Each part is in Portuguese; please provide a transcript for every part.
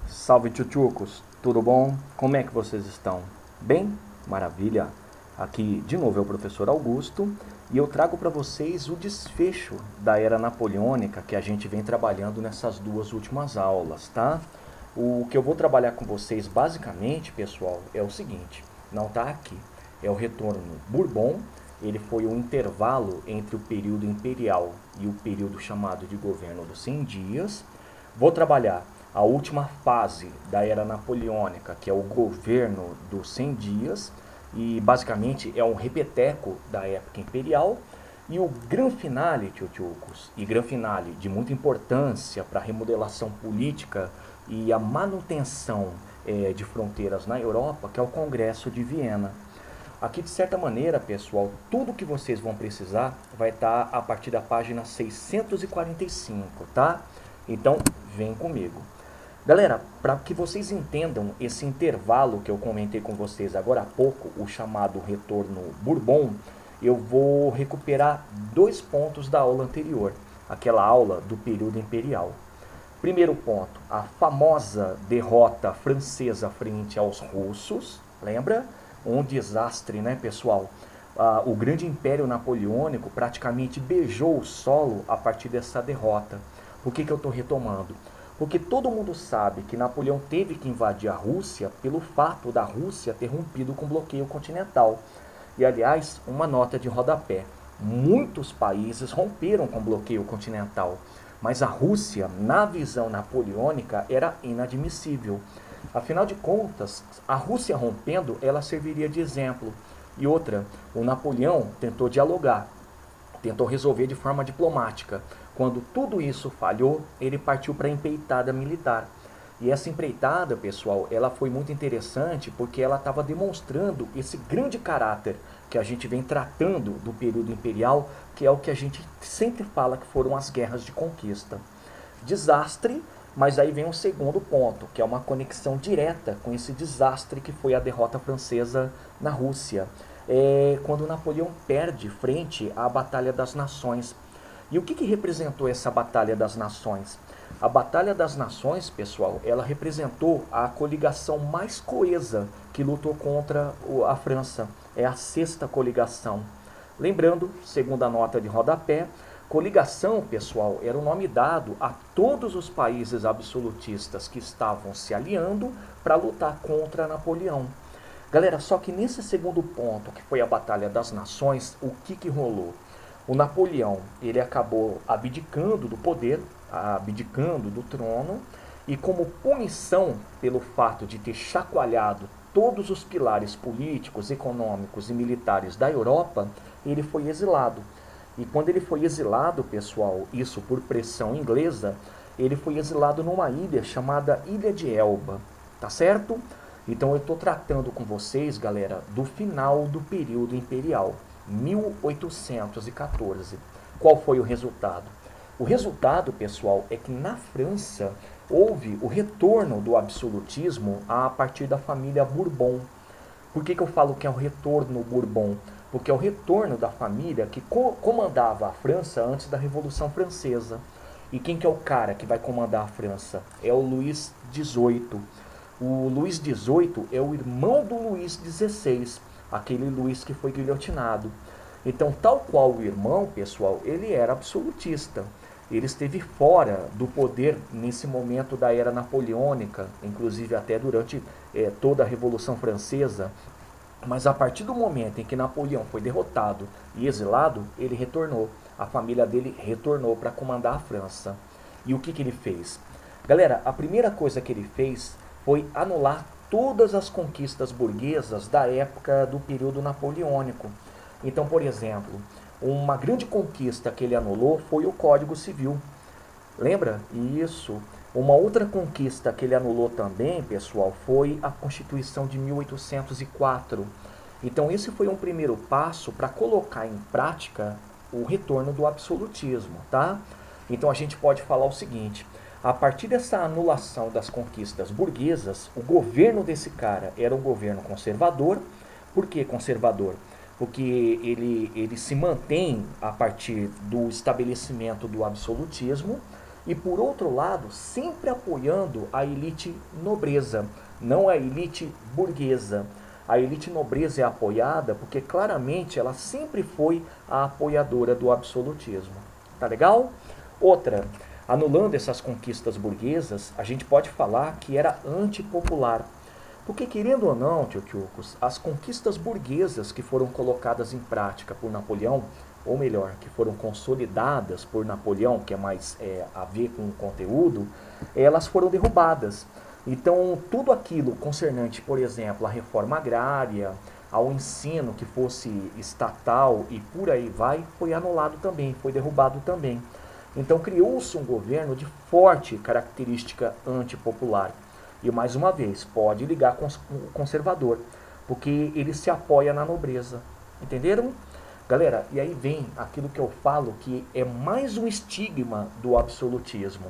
Salve tchutchucos, tudo bom? Como é que vocês estão? Bem? Maravilha! Aqui de novo é o professor Augusto e eu trago para vocês o desfecho da era napoleônica que a gente vem trabalhando nessas duas últimas aulas, tá? O que eu vou trabalhar com vocês basicamente, pessoal, é o seguinte, não tá aqui, é o retorno Bourbon. Ele foi o intervalo entre o período imperial e o período chamado de governo dos 100 dias. Vou trabalhar a última fase da era napoleônica, que é o governo dos 100 dias, e basicamente é um repeteco da época imperial. E o gran finale, tchutchucos, e gran finale de muita importância para a remodelação política e a manutenção de fronteiras na Europa, que é o Congresso de Viena. Aqui, de certa maneira, pessoal, tudo que vocês vão precisar vai estar a partir da página 645, tá? Então, vem comigo. Galera, para que vocês entendam esse intervalo que eu comentei com vocês agora há pouco, o chamado retorno Bourbon, eu vou recuperar dois pontos da aula anterior, aquela aula do período imperial. Primeiro ponto, a famosa derrota francesa frente aos russos, lembra? Um desastre, né, pessoal? O grande império napoleônico praticamente beijou o solo a partir dessa derrota. Por que eu estou retomando? Porque todo mundo sabe que Napoleão teve que invadir a Rússia pelo fato da Rússia ter rompido com o bloqueio continental. E, aliás, uma nota de rodapé. Muitos países romperam com o bloqueio continental, mas a Rússia, na visão napoleônica, era inadmissível. Afinal de contas, a Rússia rompendo, ela serviria de exemplo. E outra, o Napoleão tentou dialogar, tentou resolver de forma diplomática. Quando tudo isso falhou, ele partiu para a empreitada militar. E essa empreitada, pessoal, ela foi muito interessante porque ela estava demonstrando esse grande caráter que a gente vem tratando do período imperial, que é o que a gente sempre fala que foram as guerras de conquista. Desastre, mas aí vem o segundo ponto, que é uma conexão direta com esse desastre que foi a derrota francesa na Rússia. Quando Napoleão perde frente à Batalha das Nações. E o que representou essa Batalha das Nações? A Batalha das Nações, pessoal, ela representou a coligação mais coesa que lutou contra a França. É a sexta coligação. Lembrando, segundo a nota de rodapé, coligação, pessoal, era o nome dado a todos os países absolutistas que estavam se aliando para lutar contra Napoleão. Galera, só que nesse segundo ponto, que foi a Batalha das Nações, o que rolou? O Napoleão, ele acabou abdicando do poder, abdicando do trono, e como punição pelo fato de ter chacoalhado todos os pilares políticos, econômicos e militares da Europa, ele foi exilado. E quando ele foi exilado, pessoal, isso por pressão inglesa, ele foi exilado numa ilha chamada Ilha de Elba, tá certo? Então eu estou tratando com vocês, galera, do final do período imperial, 1814. Qual foi o resultado? O resultado, pessoal, é que na França houve o retorno do absolutismo a partir da família Bourbon. Por que eu falo que é o retorno Bourbon? Porque é o retorno da família que comandava a França antes da Revolução Francesa. E quem que é o cara que vai comandar a França? É o Luís XVIII. O Luís XVIII é o irmão do Luís XVI, aquele Luís que foi guilhotinado. Então, tal qual o irmão, pessoal, ele era absolutista. Ele esteve fora do poder nesse momento da era napoleônica, inclusive até durante toda a Revolução Francesa. Mas a partir do momento em que Napoleão foi derrotado e exilado, ele retornou. A família dele retornou para comandar a França. E o que ele fez? Galera, a primeira coisa que ele fez foi anular todas as conquistas burguesas da época do período napoleônico. Então, por exemplo, uma grande conquista que ele anulou foi o Código Civil. Lembra? Isso. Uma outra conquista que ele anulou também, pessoal, foi a Constituição de 1804. Então, esse foi um primeiro passo para colocar em prática o retorno do absolutismo, tá? Então, a gente pode falar o seguinte: a partir dessa anulação das conquistas burguesas, o governo desse cara era um governo conservador. Por que conservador? Porque ele se mantém a partir do estabelecimento do absolutismo e por outro lado, sempre apoiando a elite nobreza, não a elite burguesa. A elite nobreza é apoiada porque claramente ela sempre foi a apoiadora do absolutismo. Tá legal? Outra, anulando essas conquistas burguesas, a gente pode falar que era antipopular. Porque, querendo ou não, tio-tchucos, as conquistas burguesas que foram colocadas em prática por Napoleão, ou melhor, que foram consolidadas por Napoleão, que é mais a ver com o conteúdo, elas foram derrubadas. Então, tudo aquilo concernente, por exemplo, à reforma agrária, ao ensino que fosse estatal e por aí vai, foi anulado também, foi derrubado também. Então, criou-se um governo de forte característica antipopular. E, mais uma vez, pode ligar com o conservador, porque ele se apoia na nobreza. Entenderam? Galera, e aí vem aquilo que eu falo que é mais um estigma do absolutismo.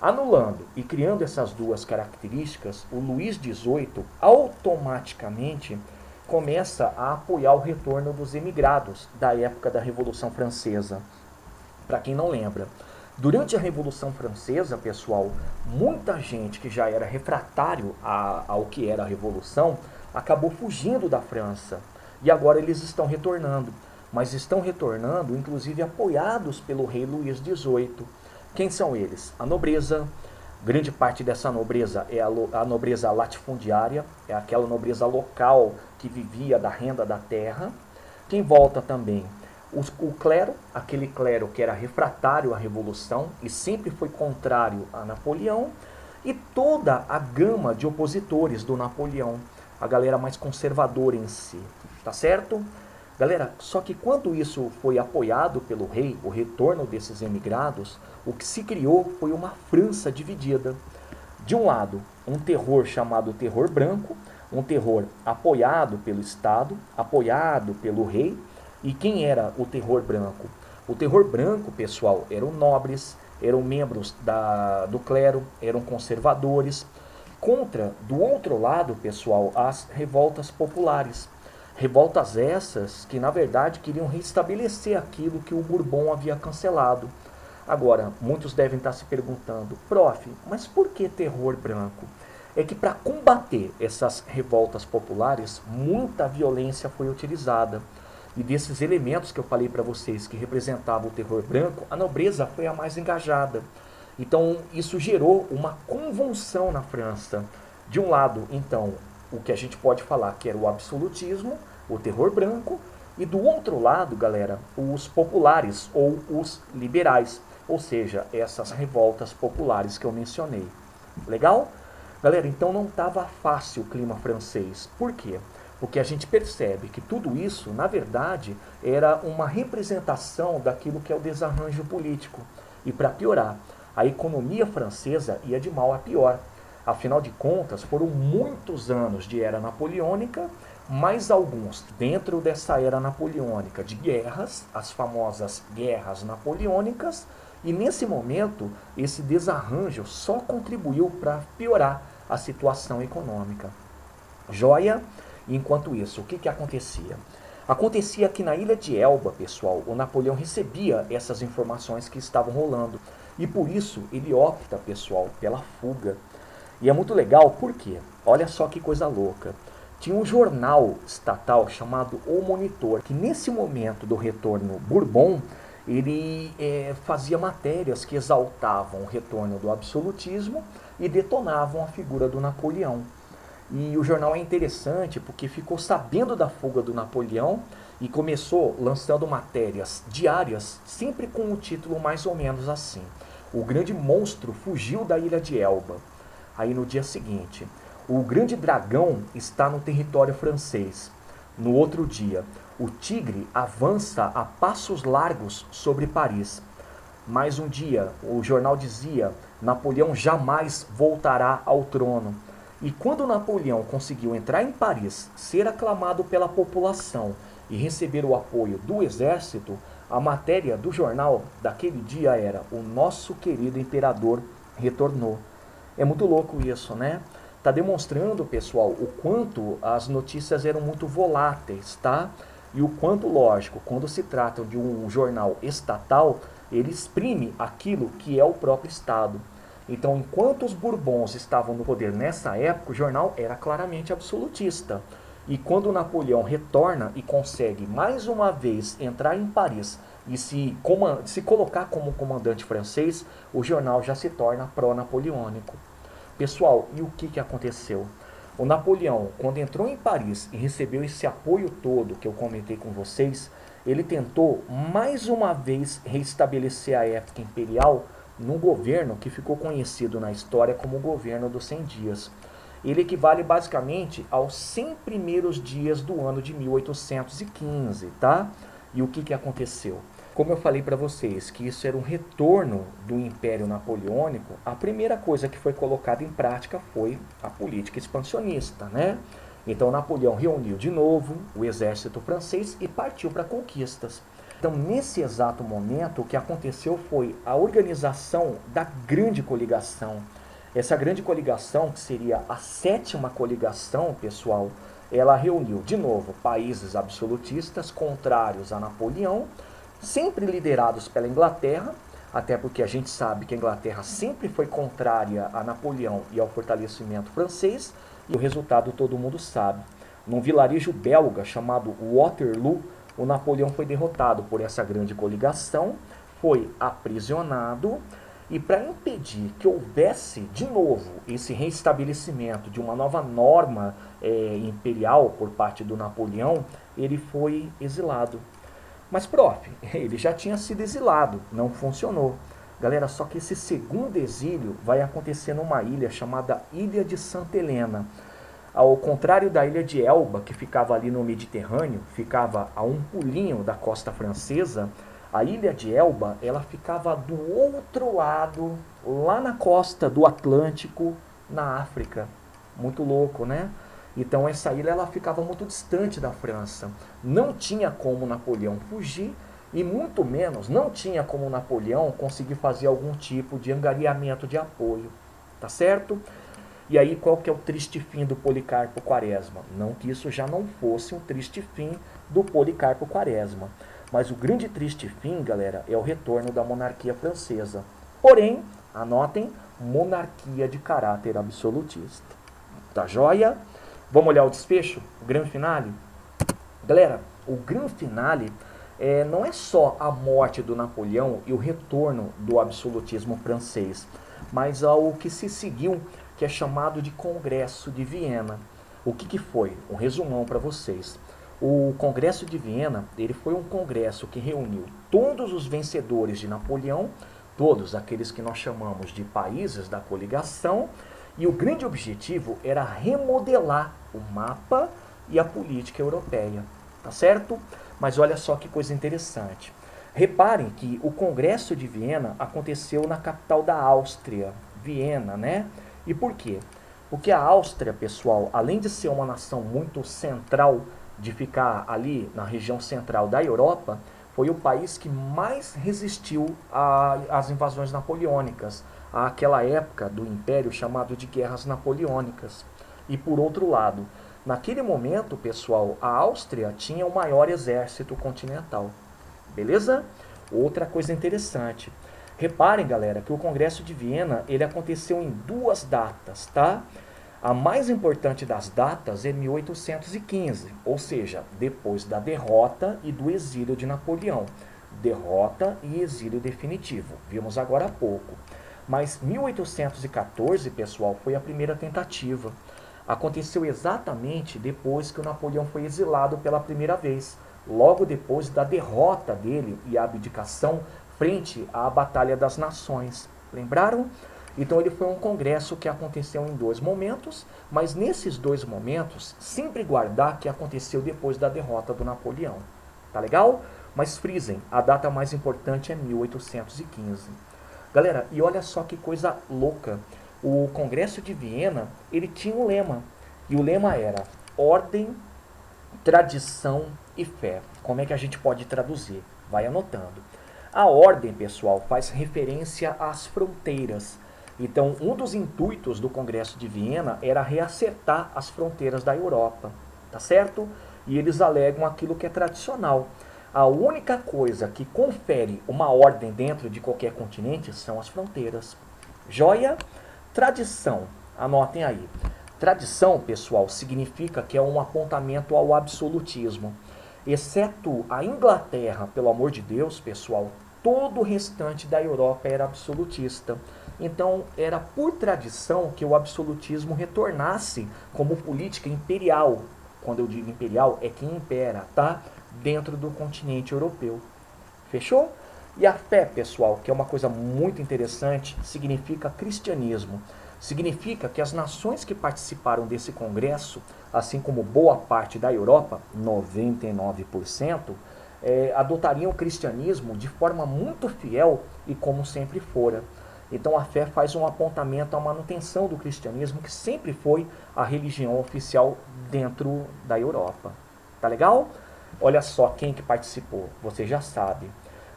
Anulando e criando essas duas características, o Luís XVIII automaticamente começa a apoiar o retorno dos emigrados da época da Revolução Francesa. Para quem não lembra, durante a Revolução Francesa, pessoal, muita gente que já era refratário ao que era a Revolução acabou fugindo da França. E agora eles estão retornando. Mas estão retornando, inclusive, apoiados pelo rei Luís XVIII. Quem são eles? A nobreza. Grande parte dessa nobreza é a nobreza latifundiária, é aquela nobreza local que vivia da renda da terra. Quem volta também? O clero, aquele clero que era refratário à Revolução e sempre foi contrário a Napoleão, e toda a gama de opositores do Napoleão, a galera mais conservadora em si, tá certo? Galera, só que quando isso foi apoiado pelo rei, o retorno desses emigrados, o que se criou foi uma França dividida. De um lado, um terror chamado terror branco, um terror apoiado pelo Estado, apoiado pelo rei. E quem era o terror branco? O terror branco, pessoal, eram nobres, eram membros do clero, eram conservadores. Contra, do outro lado, pessoal, as revoltas populares. Revoltas essas que, na verdade, queriam restabelecer aquilo que o Bourbon havia cancelado. Agora, muitos devem estar se perguntando, prof, mas por que terror branco? É que para combater essas revoltas populares, muita violência foi utilizada. E desses elementos que eu falei para vocês que representavam o terror branco, a nobreza foi a mais engajada. Então, isso gerou uma convulsão na França. De um lado, então, o que a gente pode falar que era o absolutismo, o terror branco, e do outro lado, galera, os populares ou os liberais, ou seja, essas revoltas populares que eu mencionei. Legal? Galera, então não estava fácil o clima francês. Por quê? Porque a gente percebe que tudo isso, na verdade, era uma representação daquilo que é o desarranjo político. E para piorar, a economia francesa ia de mal a pior. Afinal de contas, foram muitos anos de era napoleônica, mais alguns dentro dessa era napoleônica de guerras, as famosas guerras napoleônicas, e nesse momento, esse desarranjo só contribuiu para piorar a situação econômica. Joia? Enquanto isso, o que acontecia? Acontecia que na ilha de Elba, pessoal, o Napoleão recebia essas informações que estavam rolando. E por isso ele opta, pessoal, pela fuga. E é muito legal, por quê? Olha só que coisa louca. Tinha um jornal estatal chamado O Monitor, que nesse momento do retorno Bourbon, ele fazia matérias que exaltavam o retorno do absolutismo e detonavam a figura do Napoleão. E o jornal é interessante porque ficou sabendo da fuga do Napoleão e começou lançando matérias diárias, sempre com o título mais ou menos assim: O grande monstro fugiu da ilha de Elba. Aí no dia seguinte, o grande dragão está no território francês. No outro dia, o tigre avança a passos largos sobre Paris. Mais um dia, o jornal dizia: Napoleão jamais voltará ao trono. E quando Napoleão conseguiu entrar em Paris, ser aclamado pela população e receber o apoio do exército, a matéria do jornal daquele dia era: O nosso querido imperador retornou. É muito louco isso, né? Está demonstrando, pessoal, o quanto as notícias eram muito voláteis, tá? E o quanto, lógico, quando se trata de um jornal estatal, ele exprime aquilo que é o próprio Estado. Então, enquanto os Bourbons estavam no poder nessa época, o jornal era claramente absolutista. E quando Napoleão retorna e consegue mais uma vez entrar em Paris e se colocar como comandante francês, o jornal já se torna pró-napoleônico. Pessoal, e o que aconteceu? O Napoleão, quando entrou em Paris e recebeu esse apoio todo que eu comentei com vocês, ele tentou mais uma vez restabelecer a época imperial no governo que ficou conhecido na história como o governo dos 100 dias. Ele equivale basicamente aos 100 primeiros dias do ano de 1815, tá? E o que aconteceu? Como eu falei para vocês que isso era um retorno do Império Napoleônico, a primeira coisa que foi colocada em prática foi a política expansionista, né? Então Napoleão reuniu de novo o exército francês e partiu para conquistas. Então, nesse exato momento, o que aconteceu foi a organização da Grande Coligação. Essa Grande Coligação, que seria a 7ª coligação, pessoal, ela reuniu, de novo, países absolutistas contrários a Napoleão, sempre liderados pela Inglaterra, até porque a gente sabe que a Inglaterra sempre foi contrária a Napoleão e ao fortalecimento francês, e o resultado todo mundo sabe. Num vilarejo belga chamado Waterloo, o Napoleão foi derrotado por essa grande coligação, foi aprisionado, e para impedir que houvesse de novo esse reestabelecimento de uma nova norma imperial por parte do Napoleão, ele foi exilado. Mas, prof, ele já tinha sido exilado, não funcionou. Galera, só que esse segundo exílio vai acontecer numa ilha chamada Ilha de Santa Helena. Ao contrário da ilha de Elba, que ficava ali no Mediterrâneo, ficava a um pulinho da costa francesa, a ilha de Elba, ela ficava do outro lado, lá na costa do Atlântico, na África. Muito louco, né? Então essa ilha ela ficava muito distante da França. Não tinha como Napoleão fugir e muito menos não tinha como Napoleão conseguir fazer algum tipo de angariamento de apoio. Tá certo? E aí qual que é o triste fim do Policarpo Quaresma? Não que isso já não fosse um triste fim do Policarpo Quaresma. Mas o grande triste fim, galera, é o retorno da monarquia francesa. Porém, anotem, monarquia de caráter absolutista. Tá joia? Vamos olhar o desfecho? O grande finale? Galera, o grande finale não é só a morte do Napoleão e o retorno do absolutismo francês, mas ao que se seguiu, que é chamado de Congresso de Viena. O que foi? Um resumão para vocês. O Congresso de Viena, ele foi um congresso que reuniu todos os vencedores de Napoleão, todos aqueles que nós chamamos de países da coligação, e o grande objetivo era remodelar o mapa e a política europeia, tá certo? Mas olha só que coisa interessante. Reparem que o Congresso de Viena aconteceu na capital da Áustria, Viena, né? E por quê? Porque a Áustria, pessoal, além de ser uma nação muito central, de ficar ali na região central da Europa, foi o país que mais resistiu às invasões napoleônicas, àquela época do Império chamado de Guerras Napoleônicas. E por outro lado, naquele momento, pessoal, a Áustria tinha o maior exército continental. Beleza? Outra coisa interessante. Reparem, galera, que o Congresso de Viena, ele aconteceu em 2 datas, tá? A mais importante das datas é 1815, ou seja, depois da derrota e do exílio de Napoleão. Derrota e exílio definitivo, vimos agora há pouco. Mas 1814, pessoal, foi a primeira tentativa. Aconteceu exatamente depois que o Napoleão foi exilado pela primeira vez, logo depois da derrota dele e a abdicação frente à Batalha das Nações. Lembraram? Então ele foi um congresso que aconteceu em 2 momentos, mas nesses 2 momentos, sempre guardar que aconteceu depois da derrota do Napoleão. Tá legal? Mas frisem, a data mais importante é 1815. Galera, e olha só que coisa louca. O Congresso de Viena, ele tinha um lema. E o lema era ordem, tradição e fé. Como é que a gente pode traduzir? Vai anotando. A ordem, pessoal, faz referência às fronteiras. Então, um dos intuitos do Congresso de Viena era reacertar as fronteiras da Europa, tá certo? E eles alegam aquilo que é tradicional. A única coisa que confere uma ordem dentro de qualquer continente são as fronteiras. Joia? Tradição. Anotem aí. Tradição, pessoal, significa que é um apontamento ao absolutismo. Exceto a Inglaterra, pelo amor de Deus, pessoal, todo o restante da Europa era absolutista. Então, era por tradição que o absolutismo retornasse como política imperial. Quando eu digo imperial, é quem impera, tá? Dentro do continente europeu. Fechou? E a fé, pessoal, que é uma coisa muito interessante, significa cristianismo. Significa que as nações que participaram desse congresso, assim como boa parte da Europa, 99%, adotariam o cristianismo de forma muito fiel e como sempre fora. Então a fé faz um apontamento à manutenção do cristianismo, que sempre foi a religião oficial dentro da Europa. Tá legal? Olha só quem que participou, você já sabe.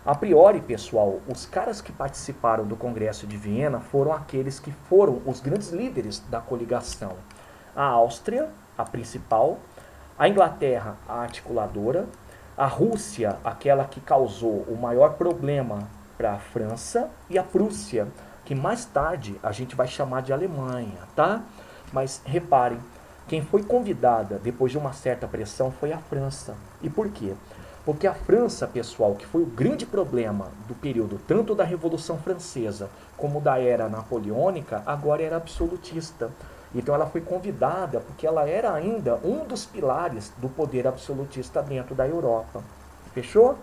A priori, pessoal, os caras que participaram do Congresso de Viena foram aqueles que foram os grandes líderes da coligação. A Áustria, a principal, a Inglaterra, a articuladora, a Rússia, aquela que causou o maior problema para a França, e a Prússia, que mais tarde a gente vai chamar de Alemanha, tá? Mas reparem, quem foi convidada depois de uma certa pressão foi a França. E por quê? Porque a França, pessoal, que foi o grande problema do período tanto da Revolução Francesa como da era napoleônica, agora era absolutista. Então ela foi convidada porque ela era ainda um dos pilares do poder absolutista dentro da Europa. Fechou?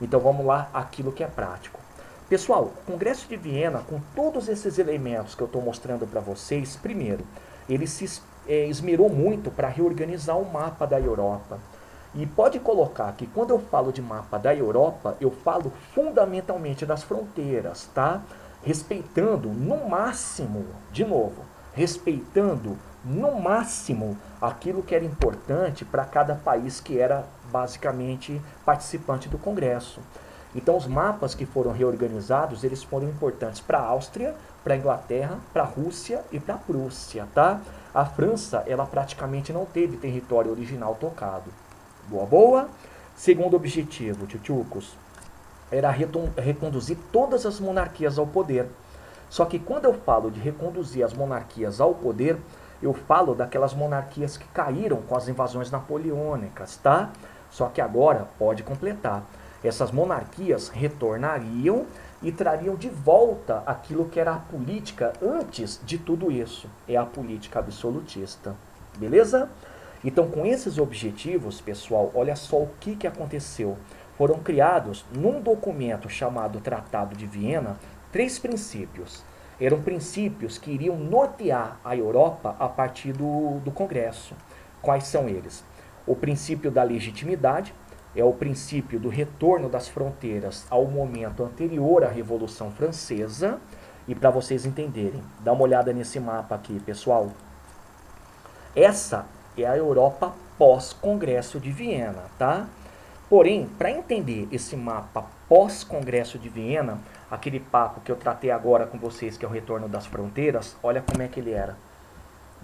Então vamos lá, aquilo que é prático. Pessoal, o Congresso de Viena, com todos esses elementos que eu estou mostrando para vocês, primeiro, ele se esmerou muito para reorganizar o mapa da Europa. E pode colocar que quando eu falo de mapa da Europa, eu falo fundamentalmente das fronteiras, tá? Respeitando no máximo, de novo, respeitando no máximo aquilo que era importante para cada país que era basicamente participante do Congresso. Então os mapas que foram reorganizados, eles foram importantes para a Áustria, para a Inglaterra, para a Rússia e para a Prússia, tá? A França, ela praticamente não teve território original tocado. Boa, boa. Segundo objetivo, tchutchucos, era reconduzir todas as monarquias ao poder. Só que quando eu falo de reconduzir as monarquias ao poder, eu falo daquelas monarquias que caíram com as invasões napoleônicas, tá? Só que agora pode completar. Essas monarquias retornariam e trariam de volta aquilo que era a política antes de tudo isso. É a política absolutista. Beleza? Então, com esses objetivos, pessoal, olha só o que aconteceu. Foram criados, num documento chamado Tratado de Viena, 3 princípios. Eram princípios que iriam nortear a Europa a partir do Congresso. Quais são eles? O princípio da legitimidade, é o princípio do retorno das fronteiras ao momento anterior à Revolução Francesa. E para vocês entenderem, dá uma olhada nesse mapa aqui, pessoal. Essa é a Europa pós-Congresso de Viena, tá? Porém, para entender esse mapa pós-Congresso de Viena, aquele papo que eu tratei agora com vocês, que é o retorno das fronteiras, olha como é que ele era.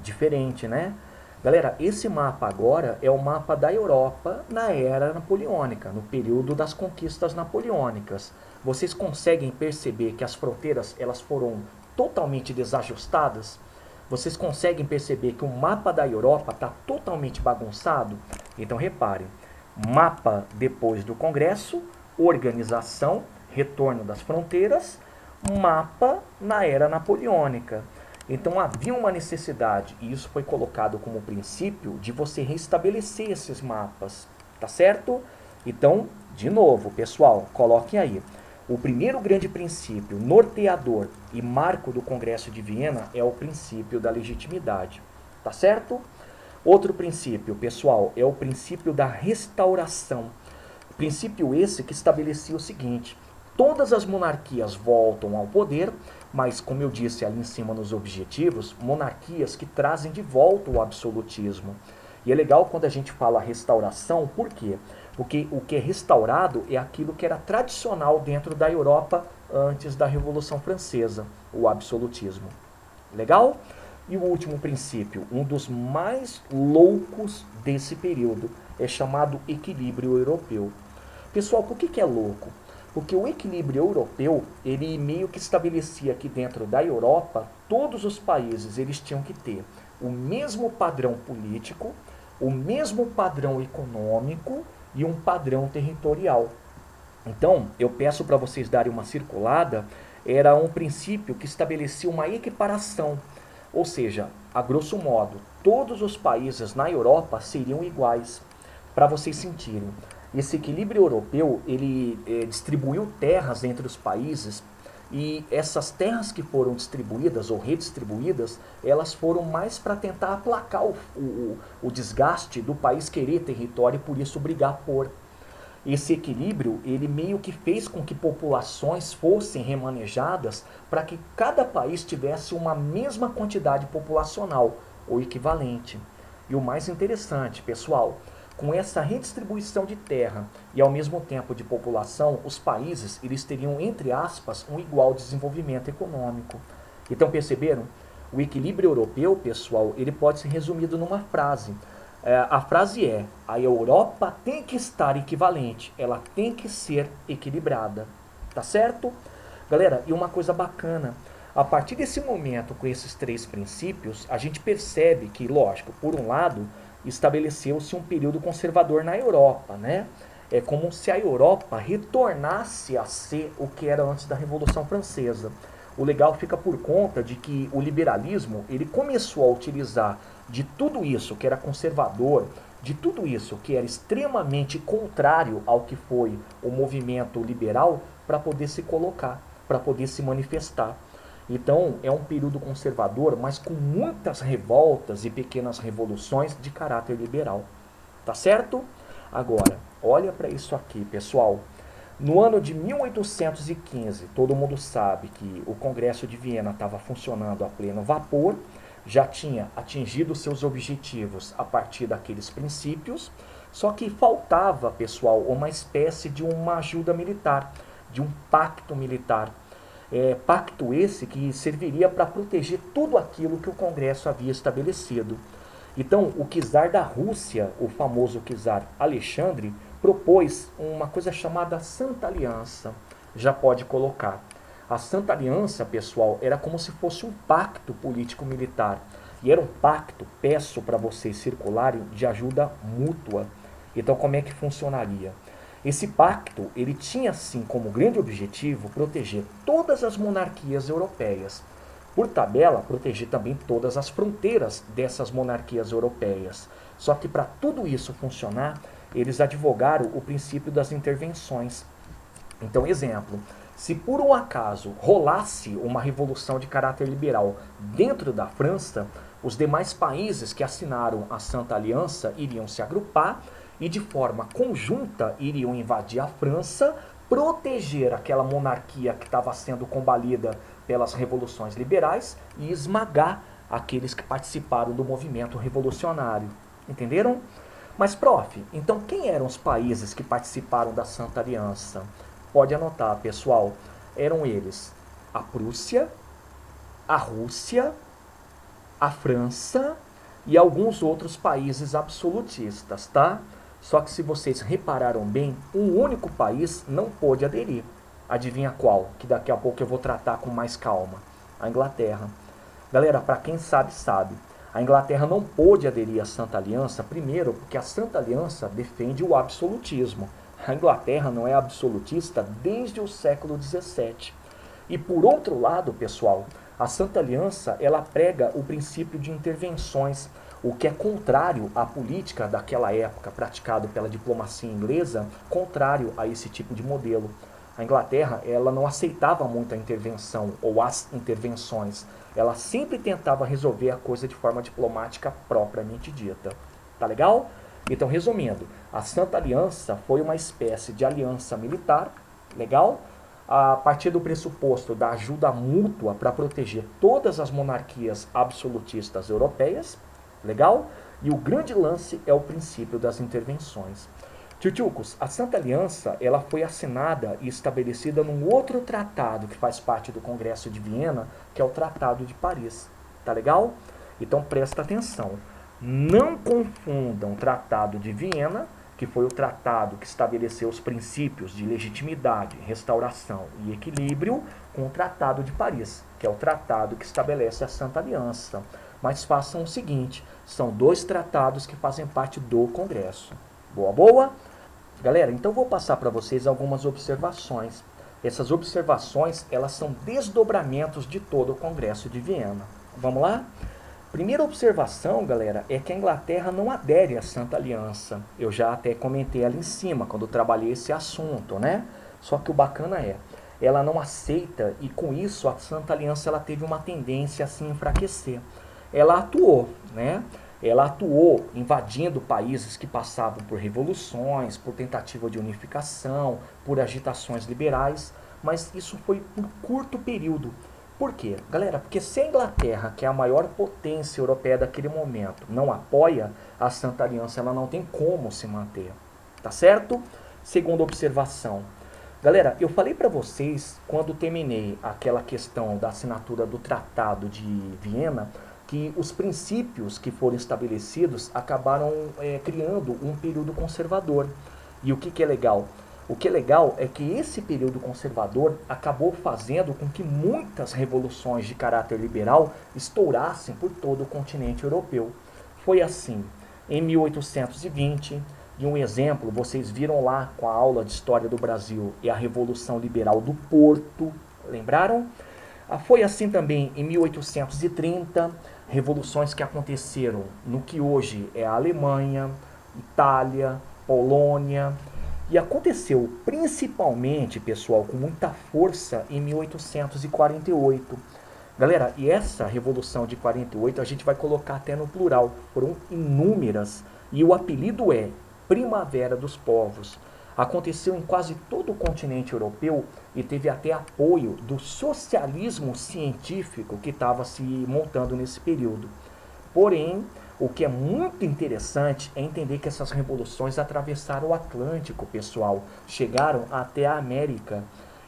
Diferente, né? Galera, esse mapa agora é o mapa da Europa na era napoleônica, no período das conquistas napoleônicas. Vocês conseguem perceber que as fronteiras elas foram totalmente desajustadas? Vocês conseguem perceber que o mapa da Europa está totalmente bagunçado? Então reparem, mapa depois do Congresso, organização, retorno das fronteiras, mapa na era napoleônica. Então havia uma necessidade, e isso foi colocado como princípio, de você restabelecer esses mapas, tá certo? Então, de novo, pessoal, coloquem aí. O primeiro grande princípio norteador e marco do Congresso de Viena é o princípio da legitimidade, tá certo? Outro princípio, pessoal, é o princípio da restauração. Princípio esse que estabelecia o seguinte: todas as monarquias voltam ao poder, mas, como eu disse ali em cima nos objetivos, monarquias que trazem de volta o absolutismo. E é legal quando a gente fala restauração, por quê? Porque o que é restaurado é aquilo que era tradicional dentro da Europa antes da Revolução Francesa, o absolutismo. Legal? E o último princípio, um dos mais loucos desse período, é chamado equilíbrio europeu. Pessoal, por que é louco? Porque o equilíbrio europeu, ele meio que estabelecia que dentro da Europa, todos os países eles tinham que ter o mesmo padrão político, o mesmo padrão econômico e um padrão territorial. Então, eu peço para vocês darem uma circulada, era um princípio que estabelecia uma equiparação, ou seja, a grosso modo, todos os países na Europa seriam iguais, para vocês sentirem. Esse equilíbrio europeu, ele distribuiu terras entre os países, e essas terras que foram distribuídas ou redistribuídas, elas foram mais para tentar aplacar o desgaste do país querer território e por isso brigar por. Esse equilíbrio, ele meio que fez com que populações fossem remanejadas para que cada país tivesse uma mesma quantidade populacional, ou equivalente. E o mais interessante, pessoal, com essa redistribuição de terra e ao mesmo tempo de população, os países eles teriam, entre aspas, um igual desenvolvimento econômico. Então perceberam? O equilíbrio europeu, pessoal, ele pode ser resumido numa frase. A frase é: a Europa tem que estar equivalente, ela tem que ser equilibrada. Tá certo? Galera, e uma coisa bacana, a partir desse momento, com esses três princípios, a gente percebe que, lógico, por um lado, estabeleceu-se um período conservador na Europa, né? É como se a Europa retornasse a ser o que era antes da Revolução Francesa. O legal fica por conta de que o liberalismo ele começou a utilizar de tudo isso que era conservador, de tudo isso que era extremamente contrário ao que foi o movimento liberal, para poder se colocar, para poder se manifestar. Então é um período conservador, mas com muitas revoltas e pequenas revoluções de caráter liberal. Tá certo? Agora, olha para isso aqui, pessoal. No ano de 1815, todo mundo sabe que o Congresso de Viena estava funcionando a pleno vapor, já tinha atingido seus objetivos a partir daqueles princípios, só que faltava, pessoal, uma espécie de uma ajuda militar, de um pacto militar. Pacto esse que serviria para proteger tudo aquilo que o Congresso havia estabelecido. Então, o czar da Rússia, o famoso czar Alexandre, propôs uma coisa chamada Santa Aliança. Já pode colocar. A Santa Aliança, pessoal, era como se fosse um pacto político-militar. E era um pacto, peço para vocês circularem, de ajuda mútua. Então, como é que funcionaria? Esse pacto, ele tinha, sim, como grande objetivo proteger todas as monarquias europeias. Por tabela, proteger também todas as fronteiras dessas monarquias europeias. Só que para tudo isso funcionar, eles advogaram o princípio das intervenções. Então, exemplo, se por um acaso rolasse uma revolução de caráter liberal dentro da França, os demais países que assinaram a Santa Aliança iriam se agrupar e de forma conjunta iriam invadir a França, proteger aquela monarquia que estava sendo combalida pelas revoluções liberais e esmagar aqueles que participaram do movimento revolucionário. Entenderam? Mas, prof, então quem eram os países que participaram da Santa Aliança? Pode anotar, pessoal. Eram eles a Prússia, a Rússia, a França e alguns outros países absolutistas, tá? Só que se vocês repararam bem, um único país não pôde aderir. Adivinha qual? Que daqui a pouco eu vou tratar com mais calma. A Inglaterra. Galera, para quem sabe, sabe. A Inglaterra não pôde aderir à Santa Aliança, primeiro porque a Santa Aliança defende o absolutismo. A Inglaterra não é absolutista desde o século XVII. E por outro lado, pessoal, a Santa Aliança ela prega o princípio de intervenções, o que é contrário à política daquela época, praticado pela diplomacia inglesa, contrário a esse tipo de modelo. A Inglaterra ela não aceitava muito a intervenção ou as intervenções. Ela sempre tentava resolver a coisa de forma diplomática propriamente dita. Tá legal? Então, resumindo, a Santa Aliança foi uma espécie de aliança militar, legal? A partir do pressuposto da ajuda mútua para proteger todas as monarquias absolutistas europeias, legal? E o grande lance é o princípio das intervenções. Tchutchucos, a Santa Aliança ela foi assinada e estabelecida num outro tratado que faz parte do Congresso de Viena, que é o Tratado de Paris. Tá legal? Então presta atenção. Não confundam Tratado de Viena que foi o tratado que estabeleceu os princípios de legitimidade, restauração e equilíbrio, com o Tratado de Paris, que é o tratado que estabelece a Santa Aliança. Mas façam o seguinte, são 2 tratados que fazem parte do Congresso. Boa, boa? Galera, então vou passar para vocês algumas observações. Essas observações, elas são desdobramentos de todo o Congresso de Viena. Vamos lá? Primeira observação, galera, é que a Inglaterra não adere à Santa Aliança. Eu já até comentei ali em cima, quando trabalhei esse assunto, né? Só que o bacana é, ela não aceita e com isso a Santa Aliança ela teve uma tendência a se enfraquecer. Ela atuou, né? Ela atuou invadindo países que passavam por revoluções, por tentativa de unificação, por agitações liberais, mas isso foi por curto período. Por quê? Galera, porque se a Inglaterra, que é a maior potência europeia daquele momento, não apoia a Santa Aliança, ela não tem como se manter. Tá certo? Segunda observação. Galera, eu falei para vocês, quando terminei aquela questão da assinatura do Tratado de Viena, que os princípios que foram estabelecidos acabaram criando um período conservador. E o que é legal? O que é legal é que esse período conservador acabou fazendo com que muitas revoluções de caráter liberal estourassem por todo o continente europeu. Foi assim, em 1820, e um exemplo, vocês viram lá com a aula de História do Brasil, é a Revolução Liberal do Porto, lembraram? Foi assim também em 1830, revoluções que aconteceram no que hoje é a Alemanha, Itália, Polônia. E aconteceu principalmente, pessoal, com muita força em 1848. Galera, e essa Revolução de 48 a gente vai colocar até no plural. Foram inúmeras e o apelido é Primavera dos Povos. Aconteceu em quase todo o continente europeu e teve até apoio do socialismo científico que estava se montando nesse período. Porém, o que é muito interessante é entender que essas revoluções atravessaram o Atlântico, pessoal, chegaram até a América.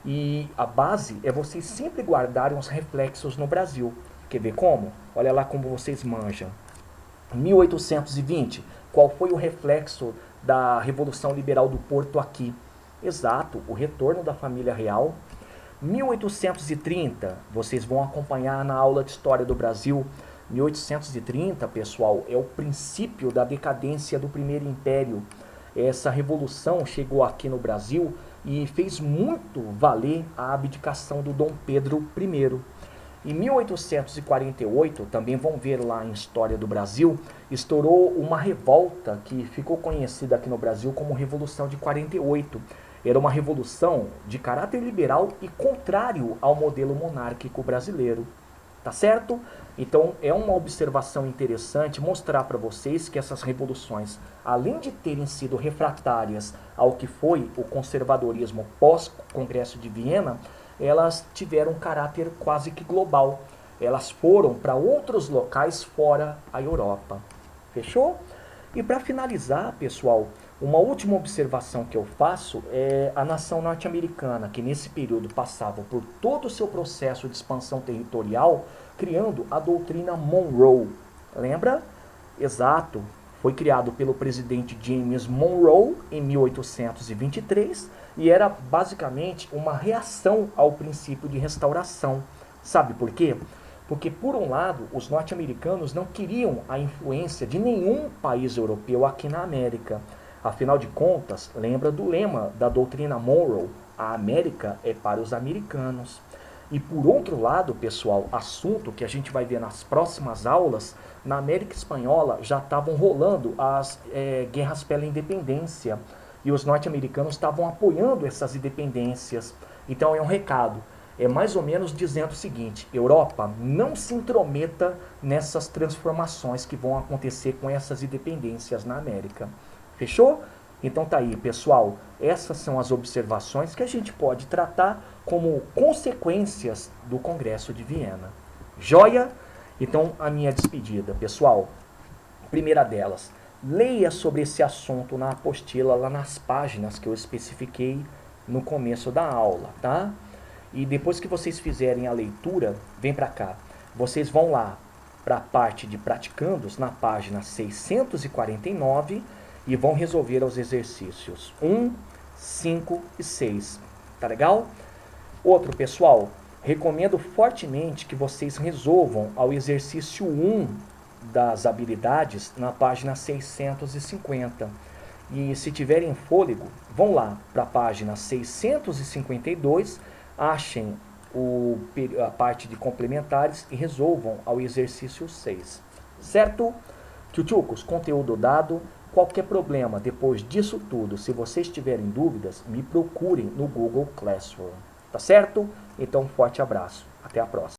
E a base é vocês sempre guardarem os reflexos no Brasil. Quer ver como? Olha lá como vocês manjam. 1820, qual foi o reflexo da Revolução Liberal do Porto aqui? Exato, o retorno da família real. 1830, vocês vão acompanhar na aula de História do Brasil. 1830, pessoal, é o princípio da decadência do Primeiro Império. Essa revolução chegou aqui no Brasil e fez muito valer a abdicação do Dom Pedro I. Em 1848, também vão ver lá em História do Brasil, estourou uma revolta que ficou conhecida aqui no Brasil como Revolução de 48. Era uma revolução de caráter liberal e contrário ao modelo monárquico brasileiro. Tá certo? Então é uma observação interessante mostrar para vocês que essas revoluções, além de terem sido refratárias ao que foi o conservadorismo pós-Congresso de Viena, elas tiveram um caráter quase que global. Elas foram para outros locais fora a Europa. Fechou? E para finalizar, pessoal, uma última observação que eu faço é a nação norte-americana, que nesse período passava por todo o seu processo de expansão territorial, criando a doutrina Monroe. Lembra? Exato. Foi criado pelo presidente James Monroe em 1823 e era basicamente uma reação ao princípio de restauração. Sabe por quê? Porque, por um lado, os norte-americanos não queriam a influência de nenhum país europeu aqui na América. Afinal de contas, lembra do lema da doutrina Monroe, a América é para os americanos. E por outro lado, pessoal, assunto que a gente vai ver nas próximas aulas, na América Espanhola já estavam rolando as guerras pela independência. E os norte-americanos estavam apoiando essas independências. Então é um recado, é mais ou menos dizendo o seguinte: Europa, não se intrometa nessas transformações que vão acontecer com essas independências na América. Fechou? Então tá aí, pessoal, essas são as observações que a gente pode tratar como consequências do Congresso de Viena. Joia? Então a minha despedida, pessoal. Primeira delas, leia sobre esse assunto na apostila, lá nas páginas que eu especifiquei no começo da aula, tá? E depois que vocês fizerem a leitura, vem para cá. Vocês vão lá para a parte de praticandos, na página 649, e vão resolver os exercícios 1, 5 e 6. Tá legal? Outro, pessoal, recomendo fortemente que vocês resolvam ao exercício 1 das habilidades na página 650. E se tiverem fôlego, vão lá para a página 652, achem a parte de complementares e resolvam ao exercício 6. Certo? Tchutchucos, conteúdo dado. Qualquer problema depois disso tudo, se vocês tiverem dúvidas, me procurem no Google Classroom. Tá certo? Então, um forte abraço. Até a próxima.